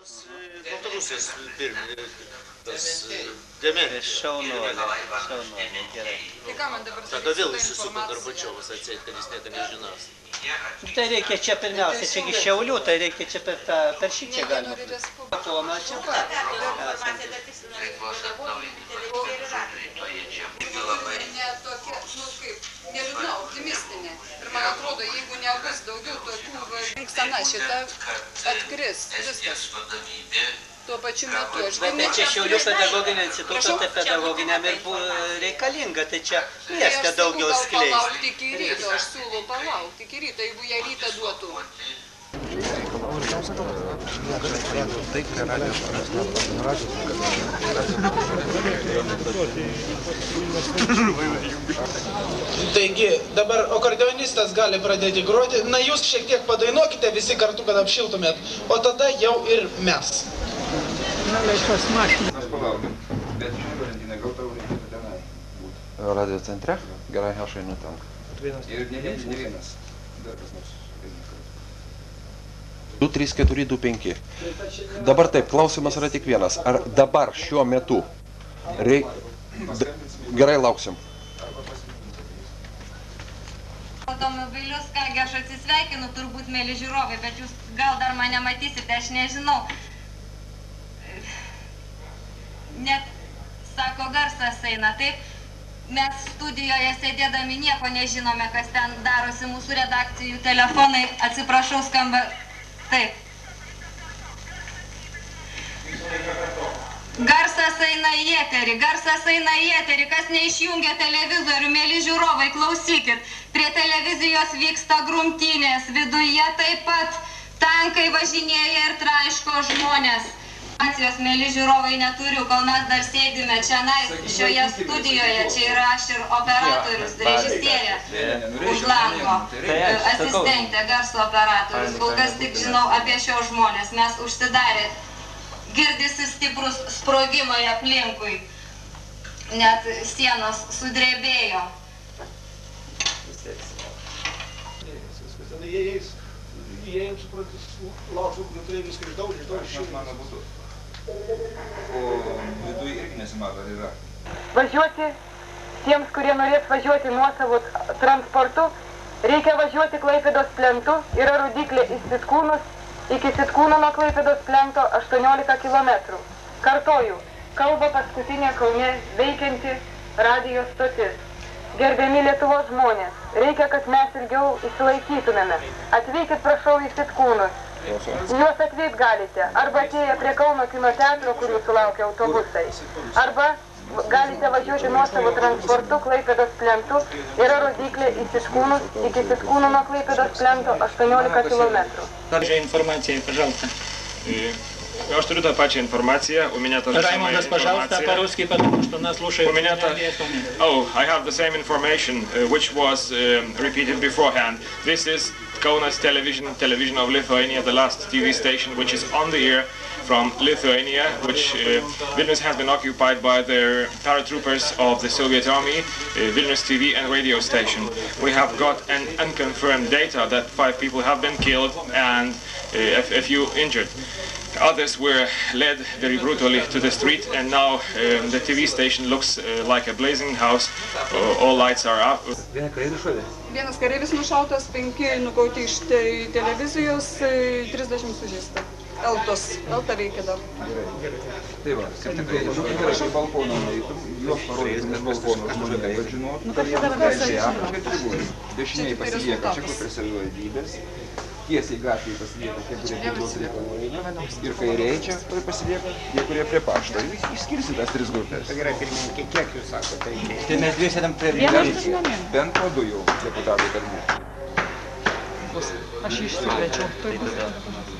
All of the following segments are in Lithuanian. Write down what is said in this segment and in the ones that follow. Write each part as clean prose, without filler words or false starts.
Baltarusijos tas Demetrius. Šaunuolė, gerai. Tai ką man dabar Tada vėl įsisuko Gorbačiovas atseit, kad jis nieko nežinos. Tai reikia čia pirmiausia, čia iš Šiaulių, tai reikia čia per šičia galima. Tomą čia pat. Ne tokia, kaip, neliūdna, optimistinė. Ir man atrodo, jeigu nebus daugiau tokių, rinksena šita atkris viskas. Tuo pačiu metu. Bet čia Šiaulių pedagoginio instituto, tai pedagoginiam ir reikalinga, tai čia mieste daugiau skleisti. Palaukti iki ryto, aš siūlau palaukti iki ryto, jeigu jie rytą duotų. Taigi, dabar akordeonistas gali pradėti groti. Na, jūs šiek tiek padainuokite visi kartu, kad apšiltumėt, o tada jau ir mes. Radio centre? Gerai, aš einu ten. Ir ne vienas. 2, 3, 4, 2, 5. Dabar taip, klausimas yra tik vienas. Ar dabar šiuo metu gerai lauksim? Automobilius, kągi aš atsisveikinu, turbūt, mėly žiūrovai, bet jūs gal dar mane matysite, aš nežinau. Net, sako, garsas eina, taip? Mes studijoje sėdėdami nieko nežinome, kas ten darosi, mūsų redakcijų telefonai, atsiprašau, skamba taip. Garsas eina į eterį, kas neišjungia televizorių, mėly žiūrovai, klausykit. Prie televizijos vyksta grumtynės, viduje taip pat tankai važinėja ir traiško žmonės. Mėly žiūrovai, neturiu, kol mes dar sėdime šioje studijoje, čia yra aš ir operatorius, režisierė už lango, asistentė, garso operatorius, kol kas tik žinau apie šios žmonės, mes užsidarė, girdisi stiprus sprogimai aplinkui, net sienos sudrebėjo. Jie suprantis, laužų, tai viską išdaužė. O viduje irgi nesimato, ar yra? Važiuoti, tiems, kurie norės važiuoti nuosavų transportu, reikia važiuoti Klaipėdos plentu, yra rodyklė į Sitkūnus, iki Sitkūno nuo Klaipėdos plento 18 km. Kartoju, kalba paskutinė Kaune veikianti radijo stotis. Gerbiami Lietuvos žmonės, reikia, kad mes ilgiau išsilaikytumėme. Atvykit, prašau, į Sitkūnus. Juos atvykt galite, arba atėję prie Kauno kino teatro, kur jūsų laukia autobusai, arba galite važiuoti nuosavų transportu Klaipėdos plentu, yra rodyklė į Sitkūnus, iki Sitkūno nuo Klaipėdos plento 18 km. Информация, пожалуйста. Я что та пача информация, у меня тоже самая информация. по-русски, потому что нас слушают. У меня Oh, I have the same information which was repeated beforehand. This is Kaunas television of Lithuania, the last TV station which is on the air from Lithuania, which Vilnius has been occupied by the paratroopers of the Soviet Army, Vilnius TV and radio station. We have got an unconfirmed data that 5 people have been killed and a few injured. Others were led very brutally to the street, and now the TV station looks like a blazing house. All lights are up. Vienas kareivis nušautas, 5 nukauti iš televizijos, 30 sužeista. Elta veikia dar. Tai va, kaip tikrai, iš balkono nueitum, juos parodys, nes balkono žmonės, kad žinotų, kad jiems leidžia apačkai tribūnai. Dešiniai pasilieka čia, kur prie savivaldybės. Tiesiai gatvėje pasilieka tie, kurie vidaus reikalų eina, ir kairiai čia pasilieka tie, kurie prie pašto. Ir išskirsi tas 3 grupės. Tai gerai, pirmininkė, kiek jūs sakote? Tai mes 2 sėdam prie bent po 2 jau deputatai tarnų. Aš išsiplėčiau.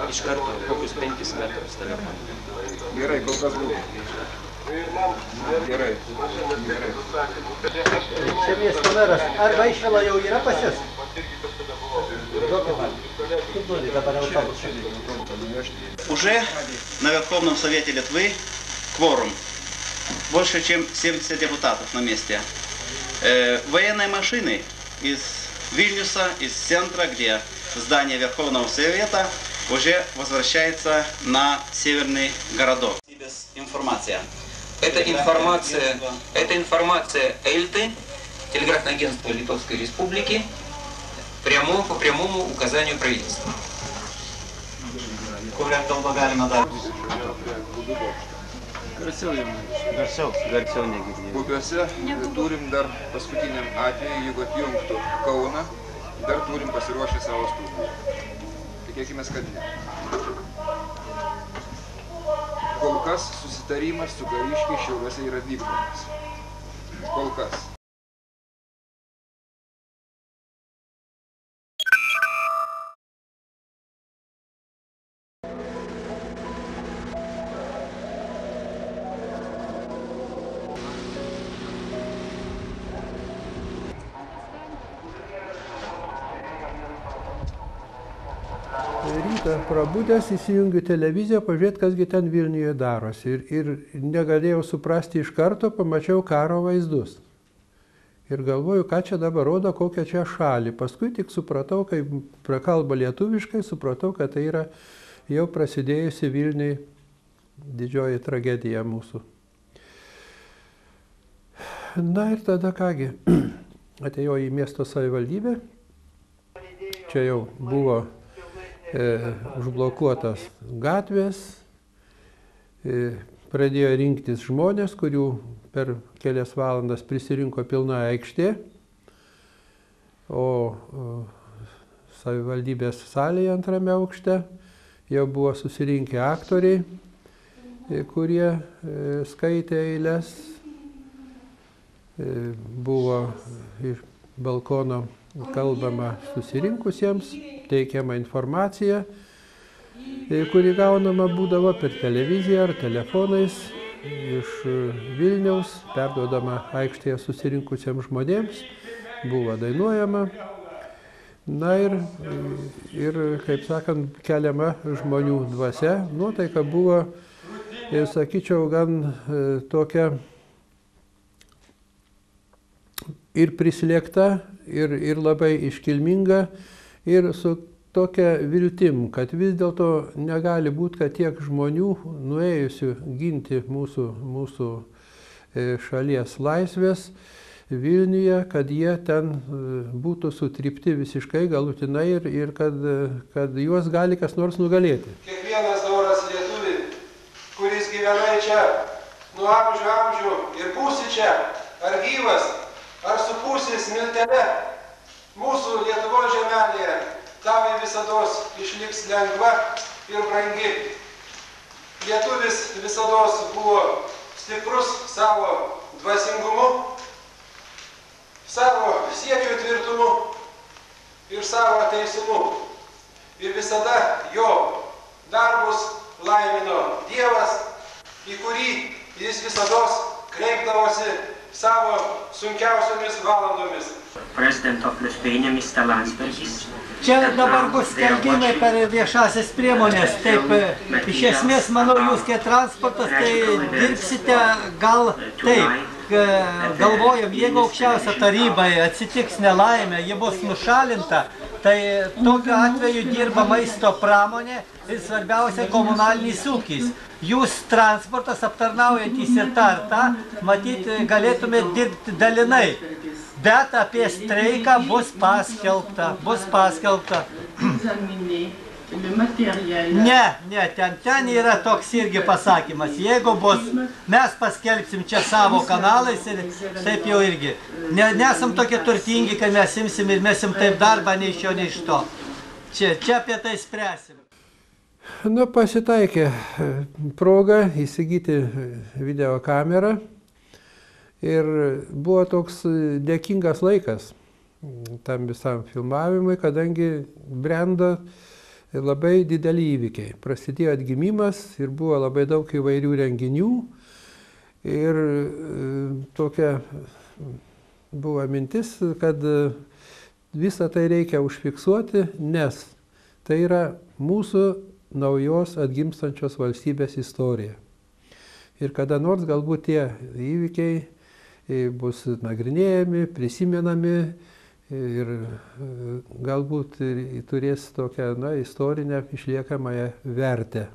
Iš karto, kokius 5 metrus telefoną. Gerai, kol kas būtų. Gerai. Čia miesto meras, arba išvela jau yra pas jus? Уже на Верховном Совете Литвы кворум. Больше, чем 70 депутатов на месте. Военные машины из Вильнюса, из центра, где здание Верховного Совета, уже возвращается на северный городок. Информация. Это информация Эльты, телеграфное агентство Литовской Республики, по прямому указанию правительства. Bubiuose turim dar paskutiniam atveju, jeigu atjungtų Kauną, dar turim pasiruošę savo studiją. Tikėkime, kad ne. Kol kas susitarimas su kariškiais Šiauliuose yra vykdomas. Kol kas. Rytą prabudęs įsijungiu televiziją, pažiūrėti, kasgi ten Vilniuje darosi. Ir negalėjau suprasti iš karto, pamačiau karo vaizdus. Ir galvoju, ką čia dabar rodo, kokią čia šalį. Paskui tik supratau, kai prakalba lietuviškai, supratau, kad tai yra jau prasidėjusi Vilniui didžioji tragedija mūsų. Na ir tada kągi, atėjau į miesto savivaldybę. Čia jau buvo užblokuotas gatvės, pradėjo rinktis žmonės, kurių per kelias valandas prisirinko pilna aikštė, o savivaldybės salėje antrame aukšte jau buvo susirinkę aktoriai, kurie skaitė eiles, buvo iš balkono kalbama susirinkusiems, teikiama informacija, kuri gaunama būdavo per televiziją ar telefonais iš Vilniaus, perduodama aikštėje susirinkusiems žmonėms, buvo dainuojama. Na ir kaip sakant, keliama žmonių dvasia. Nuotaika buvo, sakyčiau, gan tokia ir prislėgta, ir labai iškilminga, ir su tokia viltim, kad vis dėlto negali būti, kad tiek žmonių nuėjusių ginti mūsų šalies laisvės Vilniuje, kad jie ten būtų sutrypti visiškai galutinai ir kad juos gali kas nors nugalėti. Kiekvienas doras lietuvi, kuris gyvenai čia nuo amžių ir būsi čia, ar gyvas, ar supūsis miltele, mūsų Lietuvos žemelėje tavai visados išliks lengva ir brangi. Lietuvis visados buvo stiprus savo dvasingumu, savo siekių tvirtumu ir savo teisumu. Ir visada jo darbus laimino Dievas, į kurį jis visados kreipdavosi savo sunkiausiomis valandomis. President of Lithuania, Mr. Landsbergis. Čia dabar bus skelbimai per viešasias priemonės. Taip, iš esmės, manau, jūs kaip transportas, tai dirbsite gal taip. Galvojom, jeigu aukščiausia tarybai atsitiks nelaimė, ji bus nušalinta, tai tokiu atveju dirba maisto pramonė ir svarbiausia komunalinis ūkis. Jūs transportas aptarnaujantys ir tą, matyt, galėtumėte dirbti dalinai. Bet apie streiką bus paskelbta. Ne, ten yra toks irgi pasakymas. Jeigu bus, mes paskelbsim čia savo kanalais ir taip jau irgi. Nesam tokie turtingi, kad mes imsim ir mesim taip darbą nei iš jo, nei iš to. Čia apie tai spręsim. Na, pasitaikė proga įsigyti videokamerą. Ir buvo toks dėkingas laikas tam visam filmavimui, kadangi brendo labai dideli įvykiai. Prasidėjo atgimimas ir buvo labai daug įvairių renginių. Ir tokia buvo mintis, kad visą tai reikia užfiksuoti, nes tai yra mūsų naujos atgimstančios valstybės istorija. Ir kada nors galbūt tie įvykiai bus nagrinėjami, prisimenami ir galbūt turės tokią istorinę išliekamąją vertę.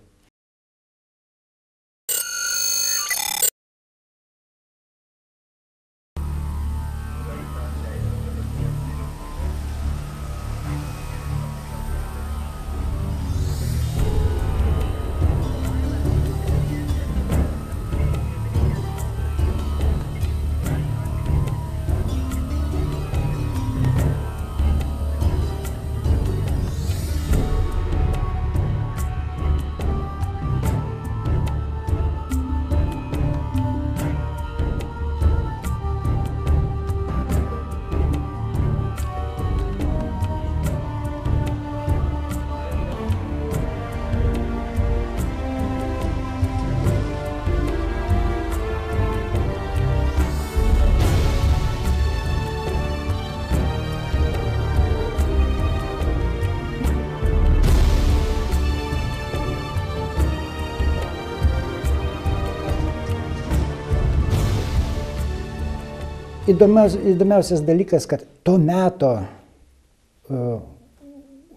Įdomiausias dalykas, kad to meto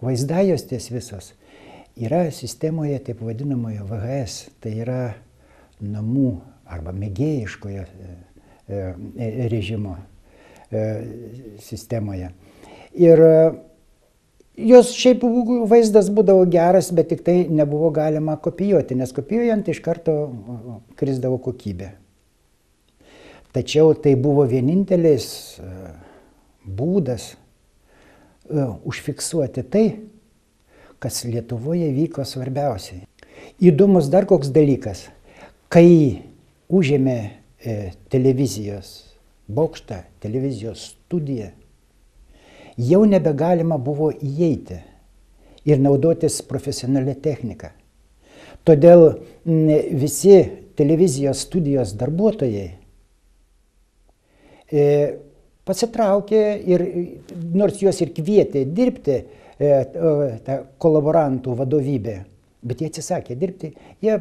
vaizdajuostės visos yra sistemoje taip vadinamojo VHS, tai yra namų arba mėgėjiškojo režimo sistemoje. Ir jos šiaip vaizdas būdavo geras, bet tik tai nebuvo galima kopijuoti, nes kopijuojant iš karto krisdavo kokybė. Tačiau tai buvo vienintelis būdas užfiksuoti tai, kas Lietuvoje vyko svarbiausiai. Įdomus dar koks dalykas, kai užėmė televizijos bokštą, televizijos studiją, jau nebegalima buvo įeiti ir naudotis profesionalia technika. Todėl visi televizijos studijos darbuotojai pasitraukė ir nors juos ir kvietė dirbti kolaborantų vadovybė, bet jie atsisakė dirbti, jie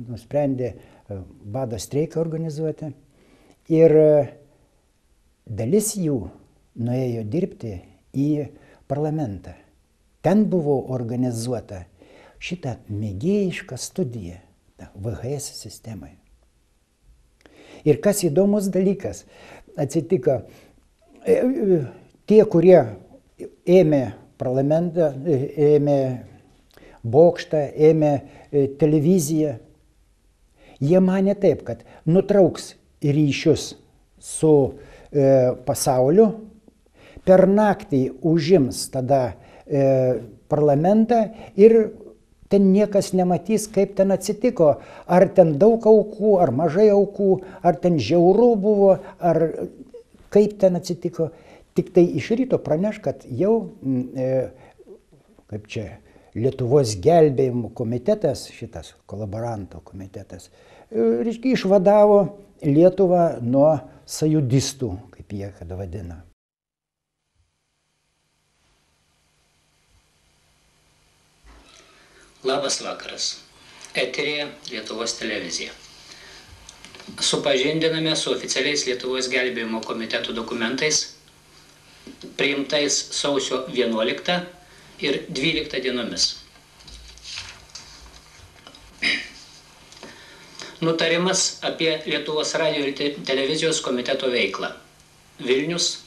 nusprendė bado streiką organizuoti ir dalis jų nuėjo dirbti į parlamentą. Ten buvo organizuota šitą mėgėjišką studiją VHS sistemai. Ir kas įdomus dalykas atsitiko, tie, kurie ėmė parlamentą, ėmė bokštą, ėmė televiziją, jie manė taip, kad nutrauks ryšius su pasauliu, per naktį užims tada parlamentą ir ten niekas nematys, kaip ten atsitiko, ar ten daug aukų, ar mažai aukų, ar ten žiauru buvo, ar kaip ten atsitiko. Tik tai iš ryto praneš, kad jau, kaip čia, Lietuvos gelbėjimo komitetas, šitas kolaboranto komitetas, reiškia, išvadavo Lietuvą nuo sajudistų, kaip jie kada vadina. Labas vakaras. Eterėje Lietuvos televizija. Supažindiname su oficialiais Lietuvos gelbėjimo komitetų dokumentais, priimtais sausio 11 ir 12 dienomis. Nutarimas apie Lietuvos radijo ir televizijos komiteto veiklą. Vilnius,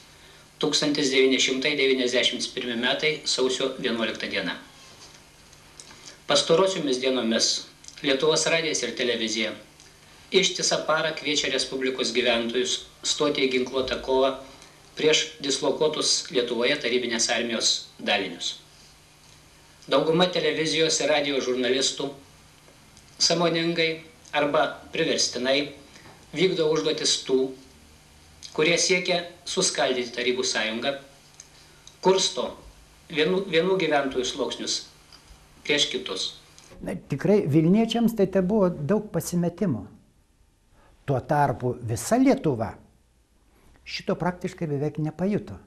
1991 metai, sausio 11 diena. Pastarosiomis dienomis Lietuvos radijas ir televizija ištisą parą kviečia Respublikos gyventojus stoti į ginkluotą kovą prieš dislokuotus Lietuvoje tarybinės armijos dalinius. Dauguma televizijos ir radijo žurnalistų sąmoningai arba priverstinai vykdo užduotis tų, kurie siekia suskaldyti Tarybų sąjungą, kursto vienų gyventojų sluoksnius prieš kitus. Tikrai Vilniečiams tai buvo daug pasimetimų. Tuo tarpu visa Lietuva šito praktiškai beveik nepajuto.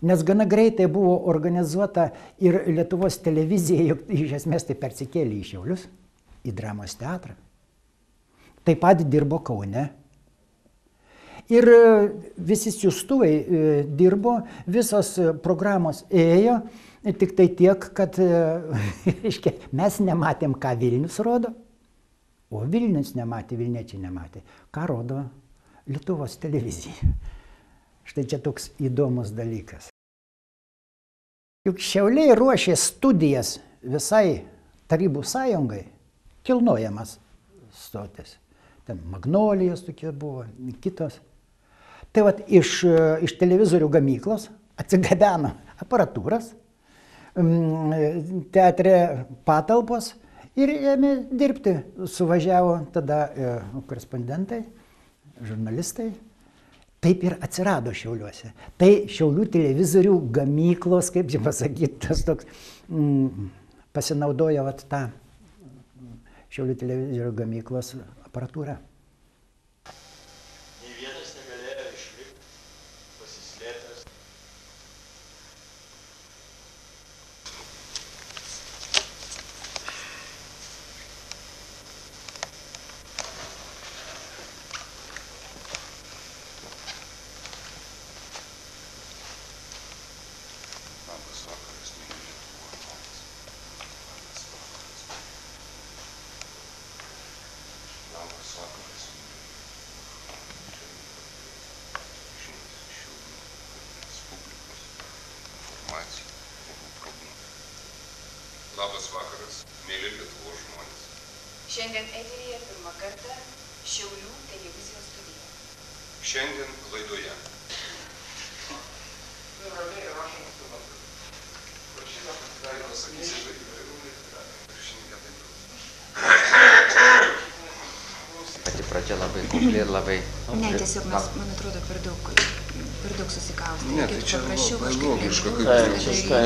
Nes gana greitai buvo organizuota ir Lietuvos televizija, juk iš esmės tai persikėlė į Šiaulius, į dramos teatrą. Taip pat dirbo Kaune. Ir visi siųstuvai dirbo, visos programos ėjo, tik tai tiek, kad mes nematėm, ką Vilnius rodo, o Vilnius nematė, Vilniečiai nematė, ką rodo Lietuvos televizija. Štai čia toks įdomus dalykas. Juk Šiauliai ruošė studijas visai Tarybų sąjungai, kilnojamas stotis. Ten Magnolijos tokie buvo, kitos. Tai vat iš televizorių gamyklos atsigabeno aparatūras, teatre patalpos ir ėmė dirbti. Suvažiavo tada korespondentai, žurnalistai. Taip ir atsirado Šiauliuose. Tai Šiaulių televizorių gamyklos, kaip čia pasakyti, tas toks pasinaudojo vat tą Šiaulių televizorių gamyklos aparatūrą. Nei vienas negalėjo išlikti pasislėpęs. Labas vakaras, mėly Lietuvos žmonės. Šiandien eteryje pirmą kartą Šiaulių televizijos studija. Šiandien laidoje. Pati pradžia labai kukli ir labai... Ne, tiesiog man atrodo per daug susikaustė. Ne, tai čia logiška, kaip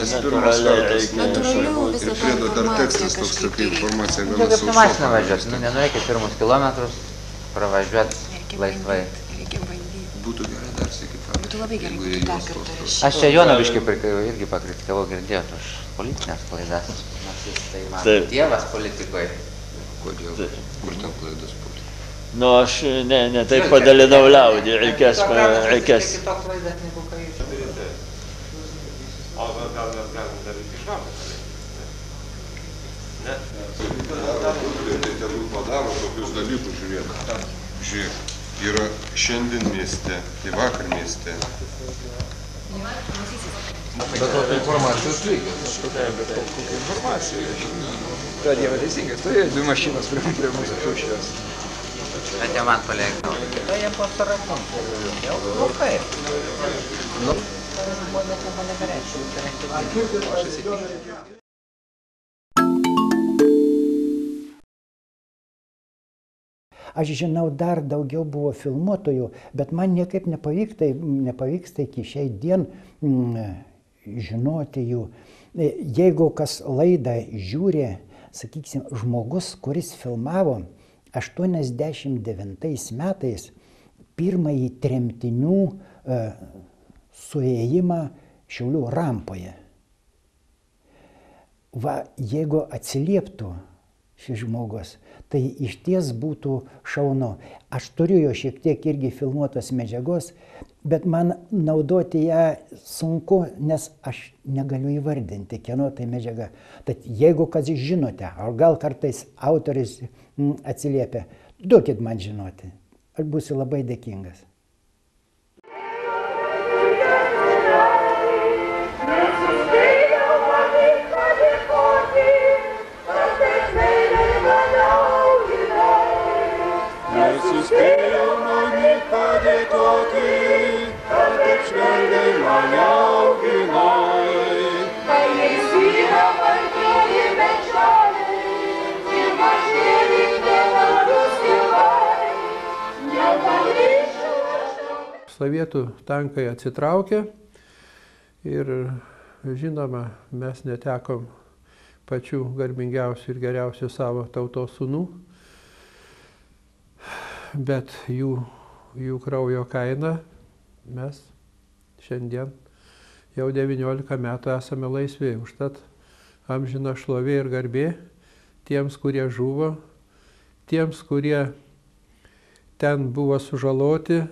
natūraliau vis dėlto priedo dar tekstas toks, tokia informacija gana sausa. Kaip mašina važiuoti, nenureikit pirmus kilometrus, pravažiuoti laisvai. Būtų gerai dar sėki tą. Būtų labai gerai, būtų dar kartą rašyti. Aš čia Joną biškai irgi pakritikavau, girdėjot už politinės klaidas. Tai man tėvas politikoje. Kodėl? Kur ten klaidas politika? Nu, aš ne taip padalinau liaudį, reikės. Kito klaidas negu ką jūs. O gal mes galim daryti išvadas? Ne? Tai tegul padaro tokius dalykus, žiūrėk. Žiūrėk, yra šiandien mieste, tai vakar mieste. Bet tokia informacijos reikia. Bet kokia informacija. Ta dieva teisingai, stovėjo dvi mašinos prie mūsų šiušios. Bet jie man paleikdavo. Tai jie pasarakom. Nu kaip? Nu, žmonės nieko nebereiškia. Aš žinau, dar daugiau buvo filmuotojų, bet man niekaip nepavyksta iki šiai dien žinoti jų. Jeigu kas laidą žiūri, sakysim, žmogus, kuris filmavo 89 metais pirmąjį tremtinių suėjimą Šiaulių rampoje. Va, jeigu atsilieptų šis žmogus, tai iš ties būtų šaunu. Aš turiu jo šiek tiek irgi filmuotos medžiagos, bet man naudoti ją sunku, nes aš negaliu įvardinti, kieno tai medžiaga. Tad jeigu kas žinote, ar gal kartais autoris atsiliepia, duokit man žinoti. Aš būsiu labai dėkingas. Nesuspėjau mami padėkoti, kad taip švelniai mane auginai. Pailsina vargėlį bežaliai, ir mažėlį nenorus tėvai, nepagrįšiu aš tau. Sovietų tankai atsitraukė ir, žinoma, mes netekom pačių garbingiausių ir geriausių savo tautos sūnų. Bet jų kraujo kaina mes šiandien jau 19 metų esame laisvi. Užtat amžina šlovė ir garbė tiems, kurie žuvo, tiems, kurie ten buvo sužaloti,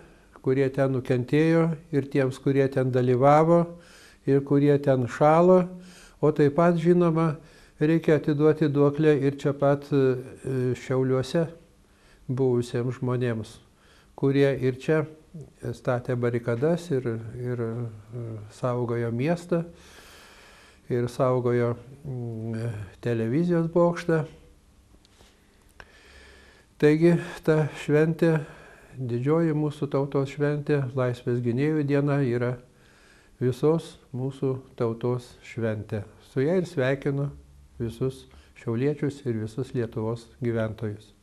kurie ten nukentėjo, ir tiems, kurie ten dalyvavo, ir kurie ten šalo, o taip pat, žinoma, reikia atiduoti duoklę ir čia pat Šiauliuose buvusiems žmonėms, kurie ir čia statė barikadas ir saugojo miestą, ir saugojo televizijos bokštą. Taigi ta šventė, didžioji mūsų tautos šventė, Laisvės gynėjų diena, yra visos mūsų tautos šventė. Su ja ir sveikinu visus šiauliečius ir visus Lietuvos gyventojus.